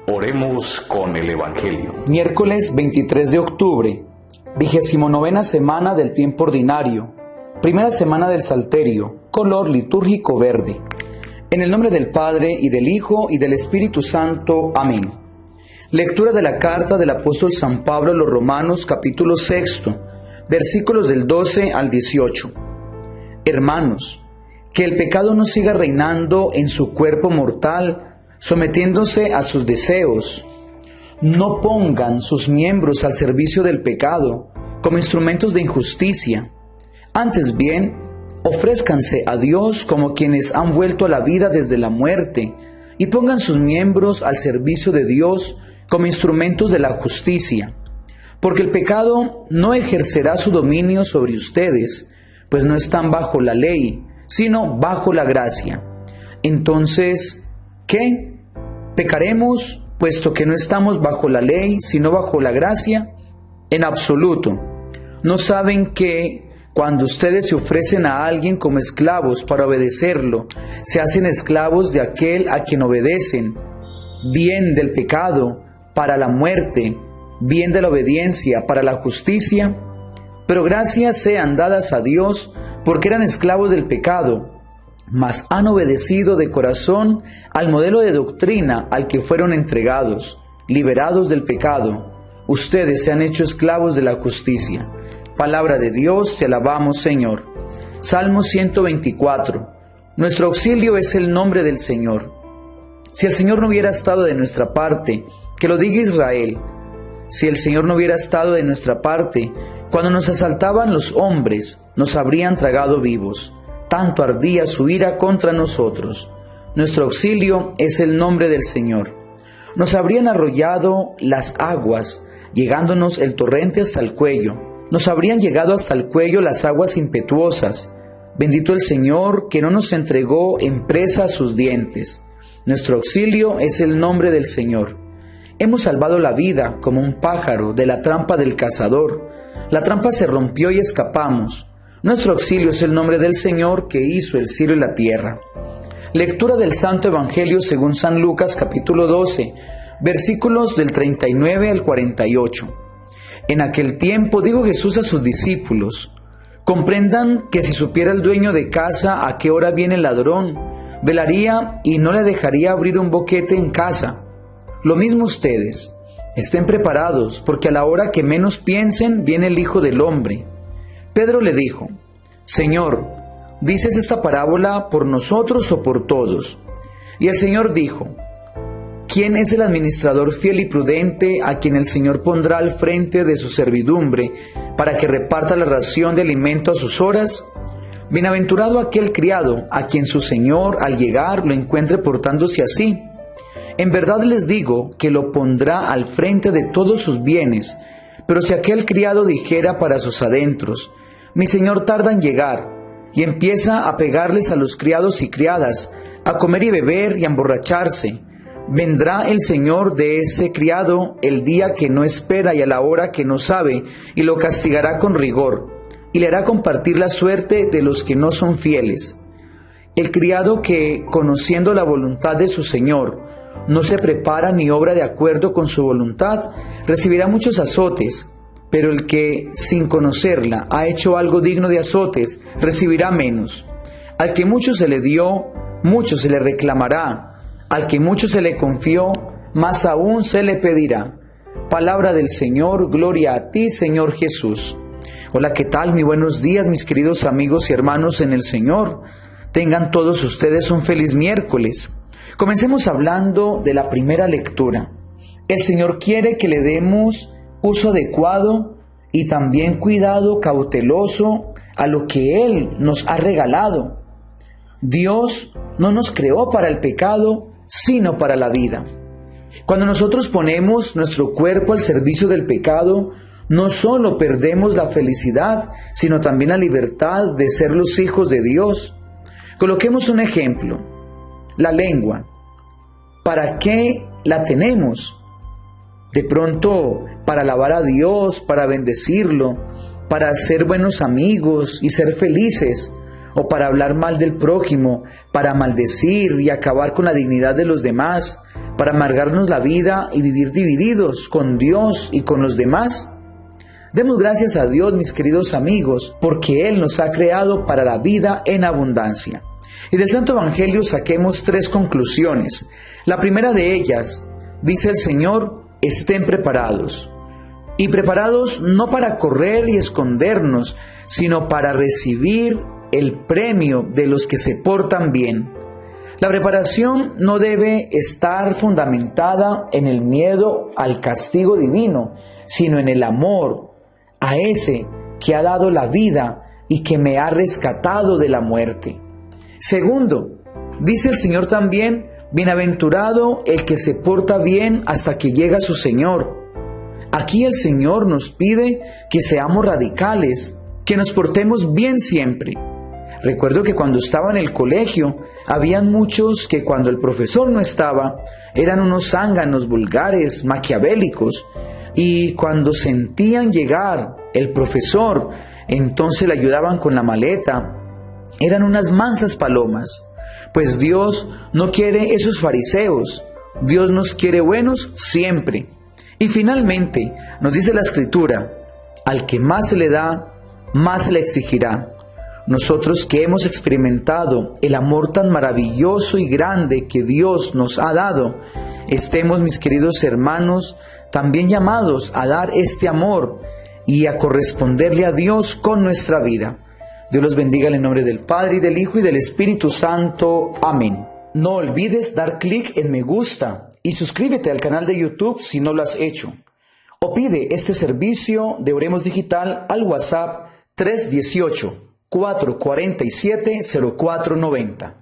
Oremos con el Evangelio. Miércoles 23 de octubre, 29ª semana del tiempo ordinario, primera semana del Salterio, color litúrgico verde. En el nombre del Padre, y del Hijo, y del Espíritu Santo. Amén. Lectura de la carta del apóstol San Pablo a los Romanos, capítulo 6, versículos del 12 al 18. Hermanos, que el pecado no siga reinando en su cuerpo mortal, sometiéndose a sus deseos. No pongan sus miembros al servicio del pecado como instrumentos de injusticia. Antes bien, ofrézcanse a Dios como quienes han vuelto a la vida desde la muerte, y pongan sus miembros al servicio de Dios como instrumentos de la justicia. Porque el pecado no ejercerá su dominio sobre ustedes, pues no están bajo la ley, sino bajo la gracia. Entonces, ¿qué? ¿Pecaremos puesto que no estamos bajo la ley, sino bajo la gracia? En absoluto. ¿No saben que cuando ustedes se ofrecen a alguien como esclavos para obedecerlo, se hacen esclavos de aquel a quien obedecen, bien del pecado para la muerte, bien de la obediencia para la justicia? Pero gracias sean dadas a Dios, porque eran esclavos del pecado, mas han obedecido de corazón al modelo de doctrina al que fueron entregados. Liberados del pecado, ustedes se han hecho esclavos de la justicia. Palabra de Dios, te alabamos, Señor. Salmo 124. Nuestro auxilio es el nombre del Señor. Si el Señor no hubiera estado de nuestra parte, que lo diga Israel. Si el Señor no hubiera estado de nuestra parte, cuando nos asaltaban los hombres, nos habrían tragado vivos. Tanto ardía su ira contra nosotros. Nuestro auxilio es el nombre del Señor. Nos habrían arrollado las aguas, llegándonos el torrente hasta el cuello. Nos habrían llegado hasta el cuello las aguas impetuosas. Bendito el Señor, que no nos entregó en presa a sus dientes. Nuestro auxilio es el nombre del Señor. Hemos salvado la vida como un pájaro de la trampa del cazador. La trampa se rompió y escapamos. Nuestro auxilio es el nombre del Señor, que hizo el cielo y la tierra. Lectura del Santo Evangelio según San Lucas, capítulo 12, versículos del 39 al 48. En aquel tiempo dijo Jesús a sus discípulos: comprendan que si supiera el dueño de casa a qué hora viene el ladrón, velaría y no le dejaría abrir un boquete en casa. Lo mismo ustedes, estén preparados, porque a la hora que menos piensen viene el Hijo del Hombre. Pedro le dijo: Señor, ¿dices esta parábola por nosotros o por todos? Y el Señor dijo: ¿quién es el administrador fiel y prudente a quien el Señor pondrá al frente de su servidumbre para que reparta la ración de alimento a sus horas? Bienaventurado aquel criado a quien su Señor al llegar lo encuentre portándose así. En verdad les digo que lo pondrá al frente de todos sus bienes. Pero si aquel criado dijera para sus adentros: mi señor tarda en llegar, y empieza a pegarles a los criados y criadas, a comer y beber y a emborracharse, vendrá el señor de ese criado el día que no espera y a la hora que no sabe, y lo castigará con rigor, y le hará compartir la suerte de los que no son fieles. El criado que, conociendo la voluntad de su señor, no se prepara ni obra de acuerdo con su voluntad, recibirá muchos azotes, pero el que, sin conocerla, ha hecho algo digno de azotes, recibirá menos. Al que mucho se le dio, mucho se le reclamará. Al que mucho se le confió, más aún se le pedirá. Palabra del Señor, gloria a ti, Señor Jesús. Hola, ¿qué tal? Muy buenos días, mis queridos amigos y hermanos en el Señor. Tengan todos ustedes un feliz miércoles. Comencemos hablando de la primera lectura. El Señor quiere que le demos uso adecuado y también cuidado cauteloso a lo que Él nos ha regalado. Dios no nos creó para el pecado, sino para la vida. Cuando nosotros ponemos nuestro cuerpo al servicio del pecado, no solo perdemos la felicidad, sino también la libertad de ser los hijos de Dios. Coloquemos un ejemplo. La lengua. ¿Para qué la tenemos? De pronto, para alabar a Dios, para bendecirlo, para ser buenos amigos y ser felices, o para hablar mal del prójimo, para maldecir y acabar con la dignidad de los demás, para amargarnos la vida y vivir divididos con Dios y con los demás? Demos gracias a Dios, mis queridos amigos, porque Él nos ha creado para la vida en abundancia. Y del Santo Evangelio saquemos 3 conclusiones. La primera de ellas, dice el Señor, estén preparados. Y preparados no para correr y escondernos, sino para recibir el premio de los que se portan bien. La preparación no debe estar fundamentada en el miedo al castigo divino, sino en el amor a ese que ha dado la vida y que me ha rescatado de la muerte. Segundo, dice el Señor también, bienaventurado el que se porta bien hasta que llega su Señor. Aquí el Señor nos pide que seamos radicales, que nos portemos bien siempre. Recuerdo que cuando estaba en el colegio, habían muchos que cuando el profesor no estaba, eran unos zánganos vulgares, maquiavélicos, y cuando sentían llegar el profesor, entonces le ayudaban con la maleta. Eran unas mansas palomas. Pues Dios no quiere esos fariseos. Dios nos quiere buenos siempre. Y finalmente, nos dice la Escritura, al que más se le da, más se le exigirá. Nosotros que hemos experimentado el amor tan maravilloso y grande que Dios nos ha dado, estemos, mis queridos hermanos, también llamados a dar este amor y a corresponderle a Dios con nuestra vida. Dios los bendiga en el nombre del Padre, y del Hijo, y del Espíritu Santo. Amén. No olvides dar clic en me gusta y suscríbete al canal de YouTube si no lo has hecho. O pide este servicio de Oremos Digital al WhatsApp 318-447-0490.